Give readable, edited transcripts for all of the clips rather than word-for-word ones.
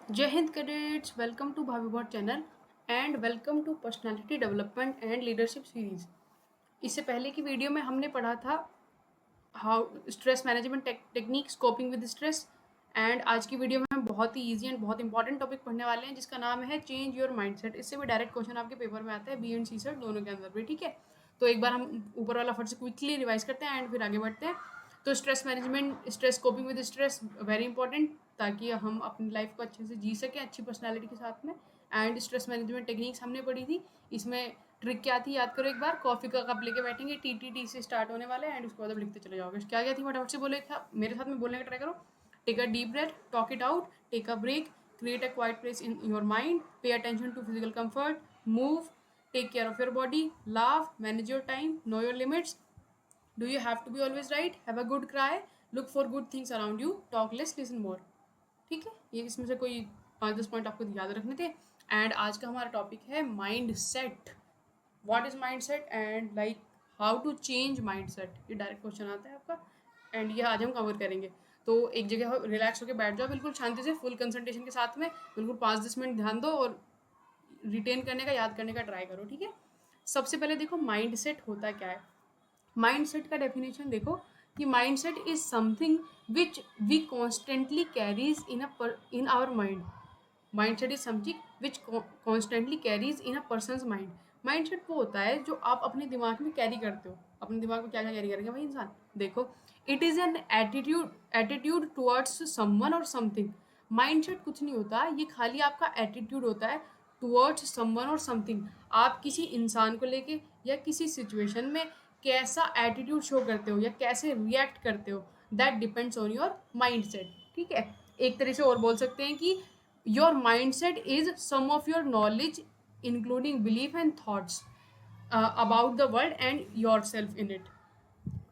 जय हिंद cadets, welcome to भाभी bot channel and welcome to personality development and leadership series. इससे पहले की वीडियो में हमने पढ़ा था how stress management techniques, coping with stress. And आज की वीडियो में हम बहुत ही इजी एंड बहुत इंपॉर्टेंट टॉपिक पढ़ने वाले हैं जिसका नाम है चेंज योर माइंडसेट। इससे भी डायरेक्ट क्वेश्चन आपके पेपर में आता है, बी एंड सी सेट दोनों के अंदर भी। ठीक है, तो एक बार हम ऊपर वाला फट से क्विकली रिवाइज करते हैं एंड फिर आगे बढ़ते हैं। तो stress management, stress coping with stress very important, ताकि हम अपनी लाइफ को अच्छे से जी सकें अच्छी पर्सनैलिटी के साथ में। एंड स्ट्रेस मैनेजमेंट टेक्निक्स हमने पढ़ी थी। इसमें ट्रिक क्या थी याद करो एक बार। कॉफी का कप लेके बैठेंगे, टी से स्टार्ट होने वाला है एंड उसके बाद आप लिखते चले जाओगे। क्या क्या थी फटाफट से बोले, था मेरे साथ में बोलने का ट्राई करो। Take a deep breath, talk it out, take a break, create a quiet place in your mind, pay attention to physical comfort, move, take care of your body, laugh, manage your time, know your limits, do you have to be always right, have a good cry, look for good things around you, talk less, listen more। ठीक है, ये इसमें से कोई 5-10 point आपको याद रखने थे। एंड आज का हमारा टॉपिक है mind set. What is mind set and like how to change mind set, ये डायरेक्ट क्वेश्चन आता है आपका एंड ये आज हम कवर करेंगे। तो एक जगह रिलैक्स होकर बैठ जाओ बिल्कुल शांति से, फुल कंसंट्रेशन के साथ में, बिल्कुल 5-10 मिनट ध्यान दो और रिटेन करने का, याद करने का ट्राई करो। ठीक है, सबसे पहले देखो माइंड सेट होता क्या है। माइंड सेट का डेफिनेशन देखो कि mind set is something which we constantly carries in our mind. Mind set is something which constantly carries in a person's mind. Mind set वो होता है जो आप अपने दिमाग में कैरी करते हो। अपने दिमाग में क्या क्या कैरी करेंगे भाई इंसान, देखो। It is an attitude towards someone और समथिंग। माइंड सेट कुछ नहीं होता, ये खाली आपका एटीट्यूड होता है टुवर्ड्स समवन और समथिंग। आप किसी इंसान को लेके या किसी सिचुएशन में कैसा एटीट्यूड शो करते हो या कैसे रिएक्ट करते हो, that depends on your mind set. ठीक है, एक तरह से और बोल सकते हैं कि your mind set is sum of your knowledge including belief and thoughts about the world and your self in it.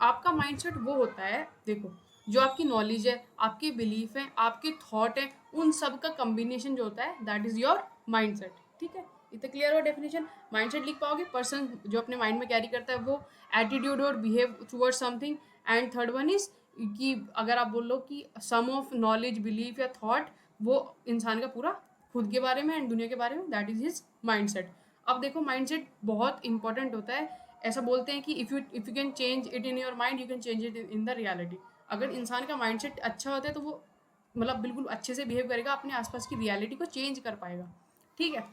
आपका माइंडसेट वो होता है, देखो, जो आपकी नॉलेज है, आपके बिलीफ है, आपके थॉट है, उन सब का कम्बिनेशन जो होता है दैट इज योर माइंडसेट। ठीक है, इतना क्लियर हो डेफिनेशन। माइंडसेट लिख पाओगे, पर्सन जो अपने माइंड में कैरी करता है वो एटीट्यूड और behave toward something. And third one is कि अगर आप बोल लो कि सम ऑफ नॉलेज, बिलीफ या थॉट, वो इंसान का पूरा खुद के बारे में एंड दुनिया के बारे में, दैट इज हिज माइंडसेट। अब देखो माइंडसेट बहुत इंपॉर्टेंट होता है। ऐसा बोलते हैं कि if you can change it in your mind, you can change it in the reality. अगर इंसान का माइंडसेट अच्छा होता है तो वो मतलब बिल्कुल अच्छे से बिहेव करेगा, अपने आसपास की रियलिटी को चेंज कर पाएगा। ठीक है,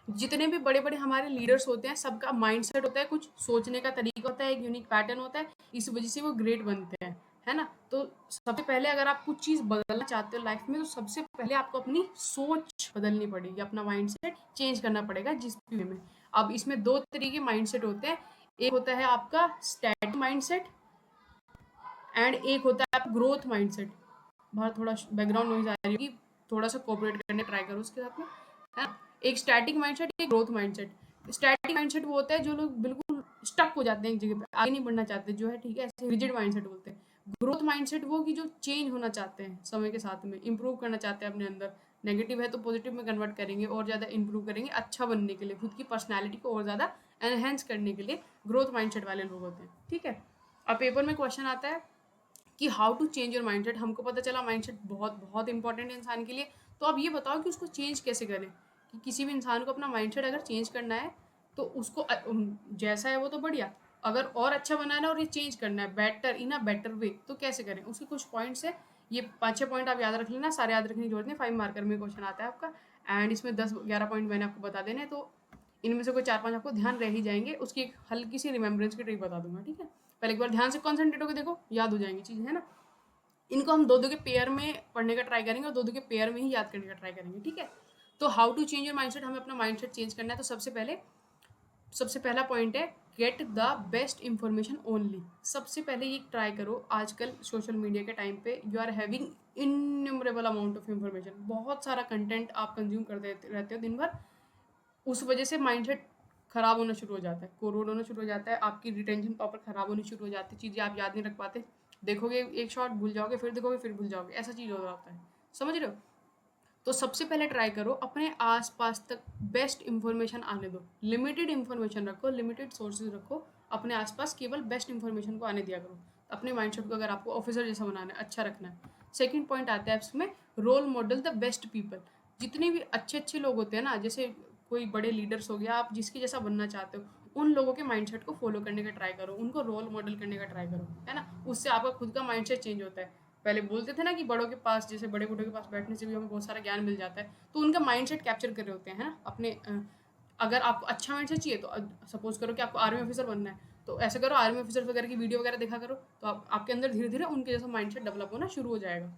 जितने भी बड़े बड़े हमारे लीडर्स होते हैं सबका माइंडसेट होता है, कुछ सोचने का तरीका होता है, एक यूनिक पैटर्न होता है, इस वजह से वो ग्रेट बनते हैं, है ना। तो सबसे पहले अगर आप कुछ चीज़ बदलना चाहते हो लाइफ में, तो सबसे पहले आपको अपनी सोच बदलनी पड़ेगी, अपना माइंडसेट चेंज करना पड़ेगा जिस भी वे में। अब इसमें दो तरीके माइंडसेट होते हैं। एक होता है आपका स्टैटिक माइंडसेट एंड एक होता है आपका ग्रोथ माइंडसेट। बाहर थोड़ा बैकग्राउंड नॉइज आ रही होगी, थोड़ा सा कोऑपरेट करने ट्राई करो उसके साथ में, है ना। एक स्टैटिक माइंडसेट, एक ग्रोथ माइंडसेट। स्टैटिक माइंडसेट वो होता है जो लोग बिल्कुल स्टक हो जाते हैं एक जगह पे, आगे नहीं बढ़ना चाहते, जो है, ठीक है, ऐसे रिजिड माइंडसेट बोलते हैं। ग्रोथ माइंडसेट वो कि जो चेंज होना चाहते हैं समय के साथ में, इंप्रूव करना चाहते हैं अपने अंदर। नेगेटिव है तो पॉजिटिव में कन्वर्ट करेंगे, और ज़्यादा इंप्रूव करेंगे अच्छा बनने के लिए, खुद की पर्सनैलिटी को और ज़्यादा एनहेंस करने के लिए ग्रोथ माइंडसेट वाले लोग होते हैं। ठीक है, अब पेपर में क्वेश्चन आता है कि how to change your mindset. हमको पता चला माइंडसेट बहुत बहुत इंपॉर्टेंट है इंसान के लिए। तो अब ये बताओ कि उसको चेंज कैसे करें। कि किसी भी इंसान को अपना माइंडसेट अगर चेंज करना है तो उसको जैसा है वो तो बढ़िया, अगर और अच्छा बनाना है और ये चेंज करना है better in a better way, तो कैसे करें। उसके कुछ पॉइंट्स है, ये 5-6 पॉइंट आप याद रख लेना, सारे याद रखने की जरूरत नहीं, 5 मार्कर में क्वेश्चन आता है आपका। एंड इसमें 10-11 पॉइंट मैंने आपको बता देने, तो इनमें से कोई 4-5 आपको ध्यान रह ही जाएंगे। उसकी एक हल्की सी रिमेंबरेंस की ट्रिक बता दूंगा। ठीक है, पहले एक बार ध्यान से कॉन्सेंट्रेट होकर देखो, याद हो जाएंगी चीज़, है ना। इनको हम दो दो के पेयर में पढ़ने का ट्राई करेंगे और दो दो के पेयर में ही याद करने का ट्राई करेंगे। ठीक है, तो how to change your mindset, हमें अपना माइंडसेट चेंज करना है। तो सबसे पहला पॉइंट है get the best information only. सबसे पहले ये ट्राई करो, आजकल सोशल मीडिया के टाइम पे you are having innumerable amount of information, बहुत सारा कंटेंट आप कंज्यूम करते रहते हो दिन भर। उस वजह से माइंडसेट खराब होना शुरू हो जाता है, कोरोड होना शुरू हो जाता है, आपकी रिटेंशन पावर खराब होनी शुरू हो जाती है, चीज़ें आप याद नहीं रख पाते। देखोगे एक शॉट भूल जाओगे, फिर देखोगे फिर भूल जाओगे, ऐसा चीज़ हो जाता है, समझ रहे हो। तो सबसे पहले ट्राई करो अपने आसपास तक बेस्ट इंफॉर्मेशन आने दो, लिमिटेड इंफॉर्मेशन रखो, लिमिटेड सोर्सेज रखो अपने आसपास, केवल बेस्ट इंफॉर्मेशन को आने दिया करो। अपने माइंडसेट को अगर आपको ऑफिसर जैसा बनाना है, अच्छा रखना है। सेकंड पॉइंट आता है इसमें role model the best people. जितने भी अच्छे अच्छे लोग होते हैं ना, जैसे कोई बड़े लीडर्स हो गया, आप जिसके जैसा बनना चाहते हो उन लोगों के माइंडसेट को फॉलो करने का ट्राई करो, उनको रोल मॉडल करने का ट्राई करो, है ना। उससे आपका खुद का माइंडसेट चेंज होता है। पहले बोलते थे ना कि बड़ों के पास, जैसे बड़े बूढ़ों के पास बैठने से भी हमें बहुत सारा ज्ञान मिल जाता है, तो उनका माइंडसेट कैप्चर कर रहे होते हैं, है ना, अपने अगर आपको अच्छा माइंडसेट चाहिए तो सपोज करो कि आपको आर्मी ऑफिसर बनना है, तो ऐसा करो, आर्मी ऑफिसर वगैरह की वीडियो वगैरह देखा करो, तो आपके अंदर धीरे धीरे उनके जैसा माइंडसेट डेवलप होना शुरू हो जाएगा।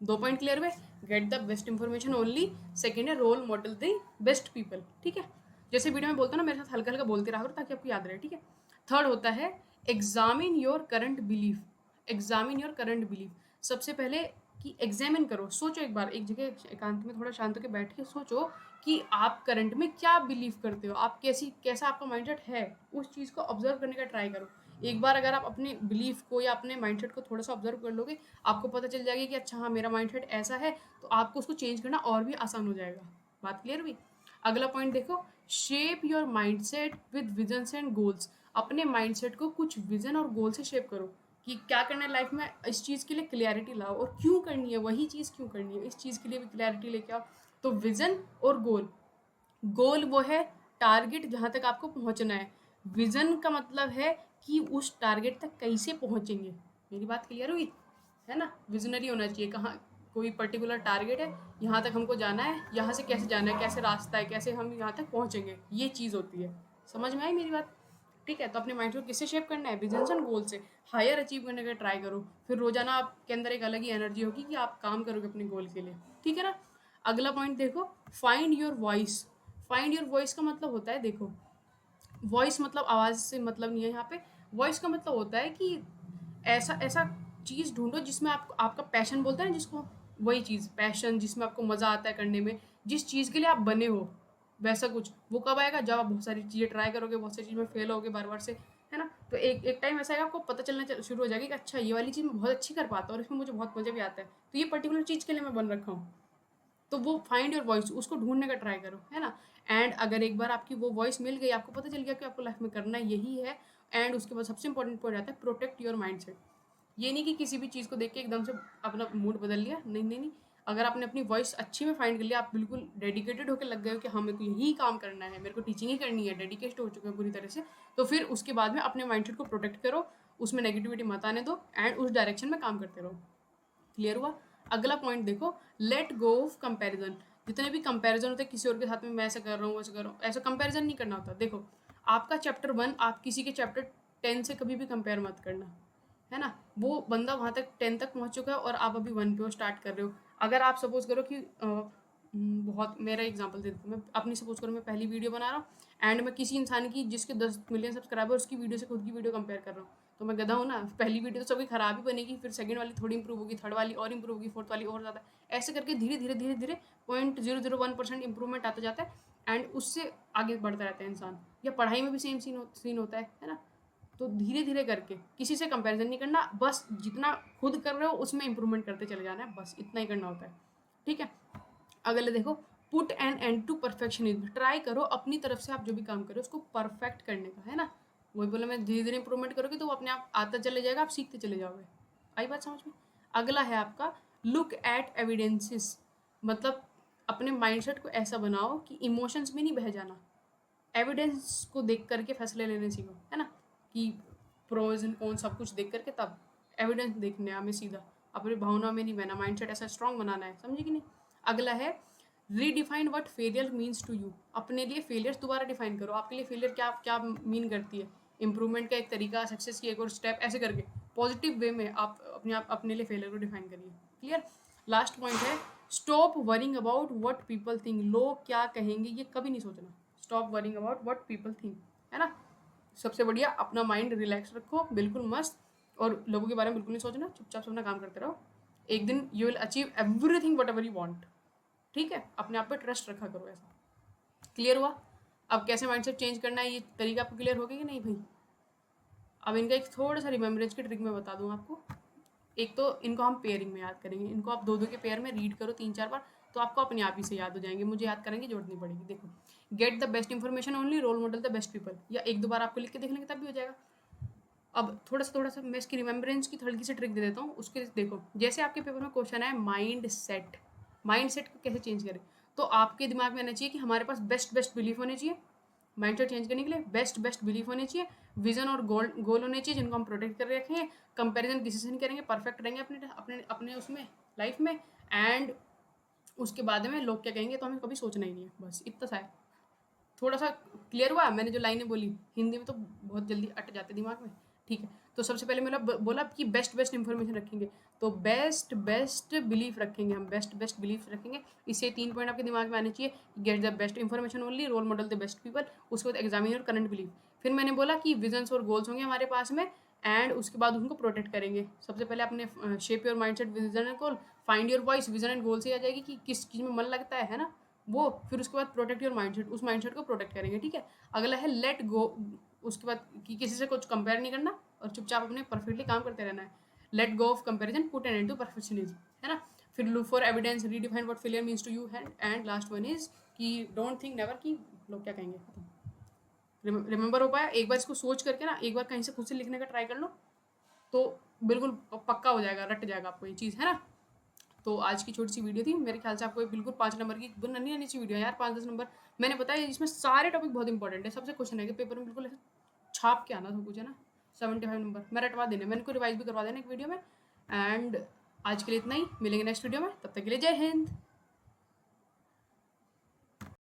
2 पॉइंट क्लियर हुए। Get the best information only. Second है role model the best people, ठीक है। जैसे वीडियो में बोलता हूँ ना, मेरे साथ हल्का हल्का बोलते रहा करो ताकि आपको याद रहे, ठीक है। थर्ड होता है examine your current belief. Examine your current belief, सबसे पहले कि एग्जामिन करो, सोचो एक बार, एक जगह एकांत में थोड़ा शांत होकर बैठ के सोचो कि आप करंट में क्या बिलीव करते हो, आप कैसा आपका माइंडसेट है, उस चीज़ को ऑब्जर्व करने का ट्राई करो। एक बार अगर आप अपने बिलीफ को या अपने माइंडसेट को थोड़ा सा ऑब्जर्व कर लोगे, आपको पता चल जाएगा कि अच्छा हाँ मेरा माइंडसेट ऐसा है, तो आपको उसको चेंज करना और भी आसान हो जाएगा। बात क्लियर हुई। अगला पॉइंट देखो, shape your mindset with visions and goals. अपने माइंडसेट को कुछ विजन और गोल से शेप करो कि क्या करना है लाइफ में, इस चीज़ के लिए क्लियरिटी लाओ, और क्यों करनी है, वही चीज़ क्यों करनी है, इस चीज़ के लिए भी क्लियरिटी लेके आओ। तो विजन और गोल, गोल वो है टारगेट जहाँ तक आपको पहुँचना है, विजन का मतलब है कि उस टारगेट तक कैसे पहुँचेंगे। मेरी बात क्लियर हुई, है ना। विजनरी होना चाहिए, कहाँ कोई पर्टिकुलर टारगेट है, यहाँ तक हमको जाना है, यहाँ से कैसे जाना है, कैसे रास्ता है, कैसे हम यहाँ तक पहुँचेंगे, ये चीज़ होती है। समझ में आई मेरी बात? ठीक है, तो अपने माइंड को किससे शेप करना है, विजन एंड गोल से। हायर अचीव करने का ट्राई करो, फिर रोजाना आपके अंदर एक अलग ही एनर्जी होगी कि आप काम करोगे अपने गोल के लिए, ठीक है ना। अगला पॉइंट देखो, find your voice. Find your voice का मतलब होता है, देखो वॉइस मतलब आवाज़ से मतलब नहीं है यहाँ पे। वॉइस का मतलब होता है कि ऐसा ऐसा चीज़ ढूंढो जिसमें आपको, आपका पैशन बोलते हैं ना जिसको, वही चीज़ पैशन, जिसमें आपको मज़ा आता है करने में, जिस चीज़ के लिए आप बने हो, वैसा कुछ। वो कब आएगा, जब आप बहुत सारी चीज़ें ट्राई करोगे, बहुत सारी चीज़ में फेल होगे बार बार से, है ना। तो एक एक टाइम ऐसा आएगा, आपको पता चलना शुरू हो जाएगा कि अच्छा ये वाली चीज़ मैं बहुत अच्छी कर पाता हूँ और इसमें मुझे बहुत मज़ा भी आता है, तो ये पर्टिकुलर चीज़ के लिए मैं बन रखा हूँ। तो वो फाइंड योर वॉइस, उसको ढूंढने का ट्राई करो, है ना। एंड अगर एक बार आपकी वो वॉइस मिल गई, आपको पता चल गया कि आपको लाइफ में करना यही है, एंड उसके बाद सबसे इंपॉर्टेंट पॉइंट आता है प्रोटेक्ट योर माइंडसेट। ये नहीं कि किसी भी चीज़ को देख के एकदम से अपना मूड बदल लिया, नहीं नहीं नहीं। अगर आपने अपनी वॉइस अच्छी में फाइंड कर लिया, आप बिल्कुल डेडिकेटेड होकर लग गए हो कि हाँ मेरे को यही काम करना है, मेरे को टीचिंग ही करनी है, डेडिकेटेड हो चुके हैं पूरी तरह से, तो फिर उसके बाद में अपने माइंडसेट को प्रोटेक्ट करो, उसमें नेगेटिविटी मत आने दो, एंड उस डायरेक्शन में काम करते रहो। क्लियर हुआ। अगला पॉइंट देखो, लेट गो ऑफ कंपैरिजन। जितने भी कंपैरिजन होते हैं किसी और के साथ में, मैं ऐसा कर रहा हूँ वैसा कर रहा हूँ, ऐसा कंपैरिजन नहीं करना होता। देखो आपका चैप्टर 1 आप किसी के चैप्टर 10 से कभी भी कंपेयर मत करना, है ना। वो बंदा वहाँ तक 10 तक पहुँच चुका है और आप अभी 1 पे स्टार्ट कर रहे हो। अगर आप सपोज करो कि बहुत, मेरा एग्जांपल दे देती हूँ मैं अपनी, सपोज करो मैं पहली वीडियो बना रहा हूँ एंड मैं किसी इंसान की जिसके 10 मिलियन सब्सक्राइबर, उसकी वीडियो से खुद की वीडियो कंपेयर कर रहा हूँ, तो मैं गधा हूँ ना। पहली वीडियो तो सबकी खराब ही बनेगी, फिर सेकंड वाली थोड़ी इंप्रूव होगी, थर्ड वाली और इंप्रूव होगी, फोर्थ वाली और ज़्यादा, ऐसे करके धीरे धीरे धीरे धीरे 0.001% इंप्रूवमेंट आता जाता है, एंड उससे आगे बढ़ता रहता है इंसान। या पढ़ाई में भी सेम सीन होता है ना। तो धीरे धीरे करके किसी से कंपैरिजन नहीं करना, बस जितना खुद कर रहे हो उसमें इंप्रूवमेंट करते चले जाना है, बस इतना ही करना होता है, ठीक है। अगले देखो, put an end to perfectionism. Try करो अपनी तरफ से आप जो भी काम करो उसको परफेक्ट करने का, है ना। वही बोला मैं, धीरे धीरे इंप्रूवमेंट करोगे तो वो अपने आप आता चले जाएगा, आप सीखते चले जाओगे। आई बात समझ में। अगला है आपका लुक एट एविडेंसेस। मतलब अपने माइंडसेट को ऐसा बनाओ कि इमोशंस में नहीं बह जाना, एविडेंस को देख करके फैसले लेने सीखो, है ना। कि प्रोज एंड कौन सब कुछ देख करके तब एविडेंस देखने हमें सीधा, अपनी भावना में नहीं बहना, माइंडसेट ऐसा स्ट्रांग बनाना है, समझे कि नहीं। अगला है redefine what failure means to you. अपने लिए फेलियर दोबारा डिफाइन करो, आपके लिए फेलियर क्या क्या मीन करती है, इंप्रूवमेंट का एक तरीका, सक्सेस की एक और स्टेप, ऐसे करके पॉजिटिव वे में आप अपने लिए फेलियर को डिफाइन करिए। क्लियर। लास्ट पॉइंट है stop worrying about what people think. लोग क्या कहेंगे ये कभी नहीं सोचना, stop worrying about what people think, है ना। सबसे बढ़िया अपना माइंड रिलैक्स रखो, बिल्कुल मस्त, और लोगों के बारे में बिल्कुल नहीं सोचना, चुपचाप अपना काम करते रहो। एक दिन you will achieve everything what ever you want, ठीक है। अपने आप पे ट्रस्ट रखा करो ऐसा। क्लियर हुआ। अब कैसे माइंडसेट चेंज करना है ये तरीका आपको क्लियर हो गया कि नहीं भाई। अब इनका एक थोड़ा सा रिमेम्बरेंस की ट्रिक मैं बता दूँ आपको। एक तो इनको हम पेयरिंग में याद करेंगे, इनको आप दो दो के पेयर में रीड करो 3-4 बार, तो आपको अपने आप ही से याद हो जाएंगे, मुझे याद करेंगे जरूरत नहीं पड़ेगी। देखो, get the best information only, role model the best people, या एक दो बार आपको लिख के देख लेंगे तब भी हो जाएगा। अब थोड़ा सा मैं इसकी रिमेम्बरेंस की हल्की सी ट्रिक दे देता हूँ, उसके देखो जैसे आपके पेपर में क्वेश्चन है माइंड सेट, माइंडसेट को कैसे चेंज करें। तो आपके दिमाग में आना चाहिए कि हमारे पास बेस्ट बिलीफ होने चाहिए। माइंडसेट चेंज करने के लिए बेस्ट बिलीफ होने चाहिए, विजन और गोल होने चाहिए जिनको हम प्रोटेक्ट कर रखेंगे, कंपैरिजन किसी से नहीं करेंगे, परफेक्ट रहेंगे अपने अपने अपने उसमें लाइफ में। एंड उसके बाद में लोग क्या कहेंगे तो हमें कभी सोचना ही नहीं है। बस इतना सा है। थोड़ा सा क्लियर हुआ मैंने जो लाइनें बोली? हिंदी में तो बहुत जल्दी अट जाते दिमाग में। ठीक है, तो सबसे पहले मैंने बोला कि बेस्ट इंफॉर्मेशन रखेंगे, तो बेस्ट बिलीफ रखेंगे, हम बेस्ट बिलीफ रखेंगे। इससे 3 पॉइंट आपके दिमाग में आने चाहिए। Get the best information only, role model the best people, उसके बाद एग्जामिन योर करंट बिलीफ। फिर मैंने बोला कि विजन्स और गोल्स होंगे हमारे पास में, एंड उसके बाद उनको प्रोटेक्ट करेंगे। सबसे पहले अपने shape your mindset vision and goal, find your voice, vision and goal से आ जाएगी कि किस चीज़ में मन लगता है ना वो। फिर उसके बाद प्रोटेक्ट योर माइंडसेट, उस माइंडसेट को प्रोटेक्ट करेंगे। ठीक है, अगला है लेट गो। उसके बाद कि किसी से कुछ कंपेयर नहीं करना और चुपचाप अपने परफेक्टली काम करते रहना है। Let go of comparison, put an end to perfectionism, है ना। फिर look for evidence, redefine what failure means to you, and last one is कि डोंट थिंक नेवर कि लोग क्या कहेंगे। रिमेंबर हो पाया? एक बार इसको सोच करके ना, एक बार कहीं से खुद से लिखने का ट्राई कर लो तो बिल्कुल पक्का हो जाएगा, रट जाएगा आपको ये चीज़, है ना। तो आज की छोटी सी वीडियो थी, मेरे ख्याल से आपको बिल्कुल 5 नंबर की नन्ही नन्ही सी वीडियो है यार, 5-10 नंबर मैंने बताया। इसमें सारे टॉपिक बहुत इंपॉर्टेंट है, सबसे क्वेश्चन है कि पेपर में बिल्कुल ऐसे छाप के आना सब कुछ, है ना। 75 नंबर मैं रटवा देने, मैंने को रिवाइज भी करवा देना एक वीडियो में। एंड आज के लिए इतना ही, मिलेंगे नेक्स्ट वीडियो में, तब तक के लिए जय हिंद।